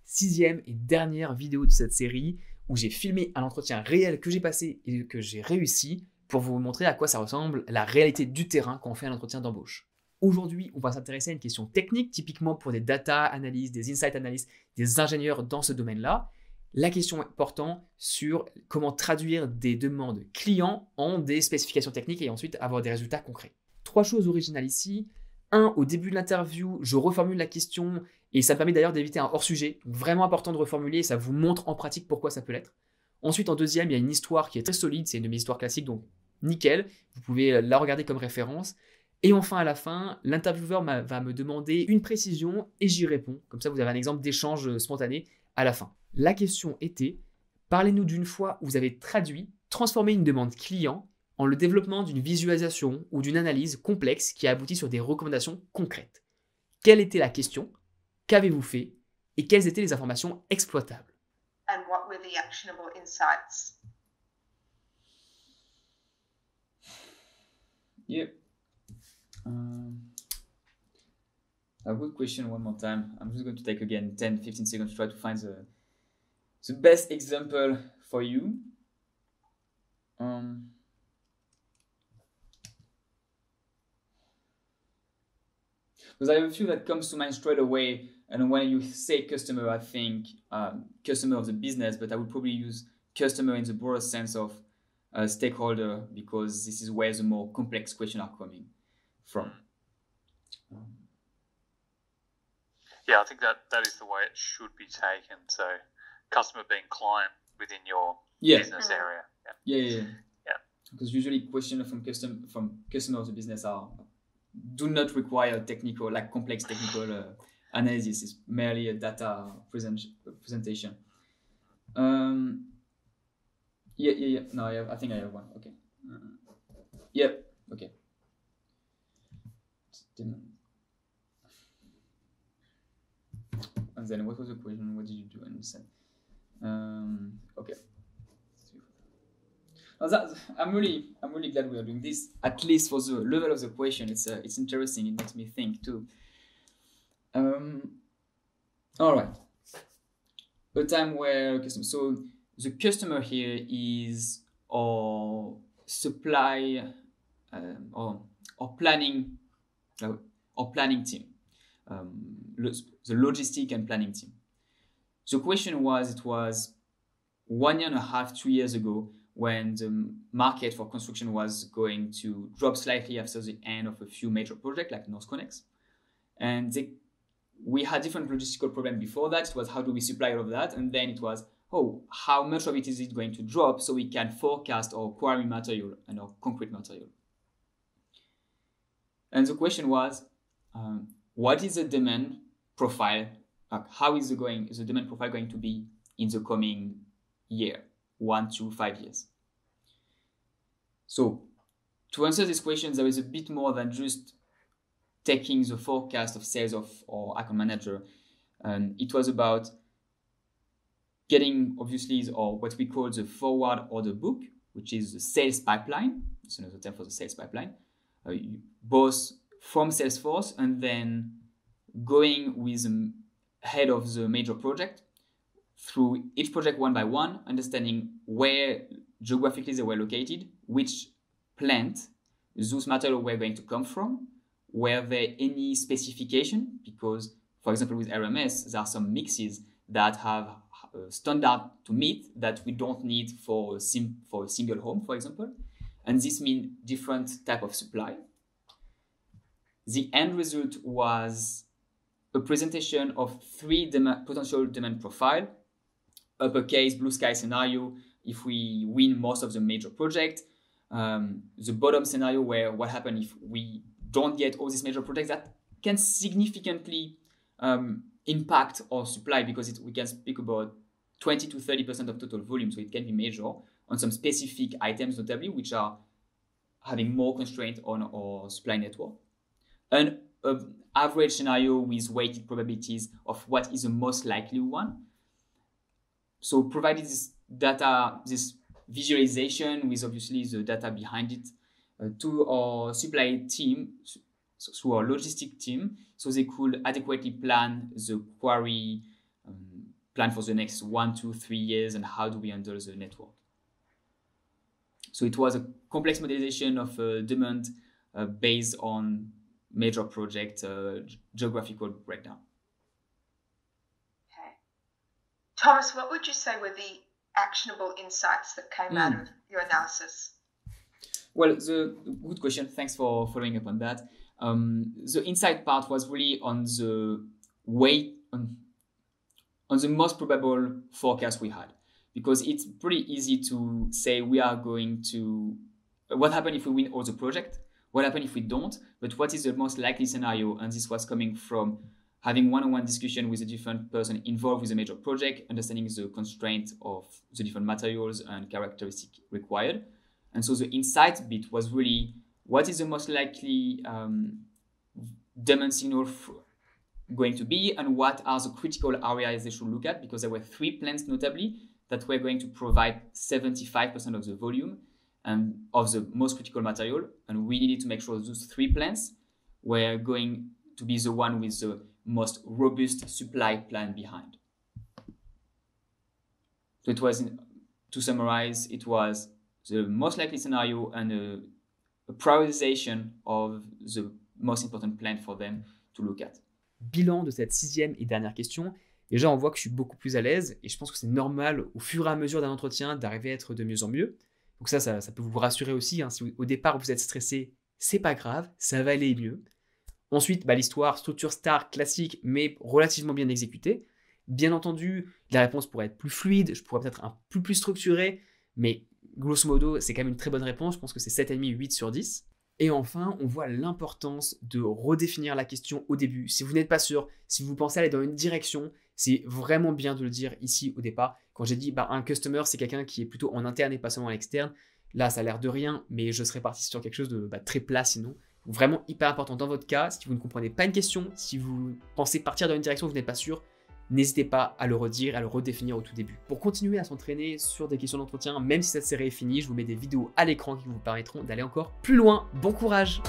6e et dernière vidéo de cette série où j'ai filmé un entretien réel que j'ai passé et que j'ai réussi pour vous montrer à quoi ça ressemble la réalité du terrain quand on fait un entretien d'embauche. Aujourd'hui, on va s'intéresser à une question technique, typiquement pour des data analysts, des insight analysts, des ingénieurs dans ce domaine-là. La question portant sur comment traduire des demandes clients en des spécifications techniques et ensuite avoir des résultats concrets. 3 choses originales ici. 1, au début de l'interview, je reformule la question et ça me permet d'ailleurs d'éviter un hors-sujet. Donc vraiment important de reformuler et ça vous montre en pratique pourquoi ça peut l'être. Ensuite, en deuxième, il y a une histoire qui est très solide, c'est une de mes histoires classiques, donc nickel. Vous pouvez la regarder comme référence. Et enfin, à la fin, l'intervieweur va me demander une précision et j'y réponds. Comme ça, vous avez un exemple d'échange spontané à la fin. La question était, parlez-nous d'une fois où vous avez traduit, transformé une demande client en le développement d'une visualisation ou d'une analyse complexe qui a abouti sur des recommandations concrètes. Quelle était la question? Qu'avez-vous fait? Et quelles étaient les informations exploitables? And what were the actionable insights? Yep. A good question one more time. I'm just going to take again 10-15 seconds to try to find the best example for you. Because I have a few that comes to mind straight away, and when you say customer, I think customer of the business, but I would probably use customer in the broader sense of stakeholder, because this is where the more complex questions are coming from. Yeah, I think that is the way it should be taken. So, customer being client within your business area. Yeah. Because usually questions from customer of the business do not require technical, like complex technical analysis. It's merely a data presentation. Yeah. No, I think I have one. Okay. Yep. Okay. And then what was the question? What did you do? And you said, okay. I'm really glad we are doing this. At least for the level of the question, it's interesting. It makes me think too. All right. A time where so the customer here is our supply or planning team, the logistic and planning team. The question was, it was 1.5 years, 2 years ago, when the market for construction was going to drop slightly after the end of a few major projects like North Connex. And we had different logistical problems before that. It was, how do we supply all of that? And then it was, how much of it is it going to drop so we can forecast our quarry material and our concrete material? And the question was, what is the demand profile? How is the demand profile going to be in the coming year, 1 to 5 years? So to answer this question, there is a bit more than just taking the forecast of sales of our account manager. It was about getting, obviously, or what we call the forward order book, which is the sales pipeline. It's another term for the sales pipeline, both from Salesforce and then going with the head of the major project through each project one by one, understanding where geographically they were located, which plant those materials were going to come from, were there any specification, because, for example, with RMS, there are some mixes that have a standard to meet that we don't need for a single home, for example, and this means different type of supply. The end result was a presentation of 3 potential demand profile. Uppercase, blue sky scenario, if we win most of the major project. The bottom scenario, where what happens if we don't get all these major projects, that can significantly impact our supply, because we can speak about 20 to 30% of total volume, so it can be major on some specific items, notably, which are having more constraint on our supply network. An average scenario with weighted probabilities of what is the most likely one. So provided this data, this visualization with obviously the data behind it, to our supply team, through our logistic team, so they could adequately plan the quarry plan for the next 1, 2, 3 years, and how do we handle the network. So it was a complex modelization of demand based on major project geographical breakdown. Okay. Thomas, what would you say were the actionable insights that came out of your analysis? Well, good question. Thanks for following up on that. The insight part was really on the way, on the most probable forecast we had, because it's pretty easy to say we are going to, what happens if we win all the project? What happens if we don't? But what is the most likely scenario? And this was coming from having one-on-one discussion with a different person involved with a major project, understanding the constraint of the different materials and characteristics required. And so the insight bit was really, what is the most likely demand signal going to be, and what are the critical areas they should look at? Because there were 3 plants notably that were going to provide 75% of the volume and of the most critical material. And we needed to make sure those 3 plants were going to be the one with the most robust supply plan behind. So it was, to summarize, it was the most likely scenario and a prioritization of the most important plan for them to look at. Bilan de cette 6e et dernière question. Déjà, on voit que je suis beaucoup plus à l'aise et je pense que c'est normal au fur et à mesure d'un entretien d'arriver à être de mieux en mieux. Donc ça peut vous rassurer aussi. Hein. Si au départ vous êtes stressé, c'est pas grave, ça va aller mieux. Ensuite, l'histoire, structure star classique, mais relativement bien exécutée. Bien entendu, la réponse pourrait être plus fluide, je pourrais peut-être un peu plus structuré, mais grosso modo, c'est quand même une très bonne réponse. Je pense que c'est 7,5, 8 sur 10. Et enfin, on voit l'importance de redéfinir la question au début. Si vous n'êtes pas sûr, si vous pensez aller dans une direction, c'est vraiment bien de le dire ici au départ. Quand j'ai dit un customer, c'est quelqu'un qui est plutôt en interne et pas seulement à l'externe. Là, ça a l'air de rien, mais je serais parti sur quelque chose de très plat sinon. Vraiment hyper important dans votre cas. Si vous ne comprenez pas une question, si vous pensez partir dans une direction où vous n'êtes pas sûr, n'hésitez pas à le redire, à le redéfinir au tout début. Pour continuer à s'entraîner sur des questions d'entretien, même si cette série est finie, je vous mets des vidéos à l'écran qui vous permettront d'aller encore plus loin. Bon courage!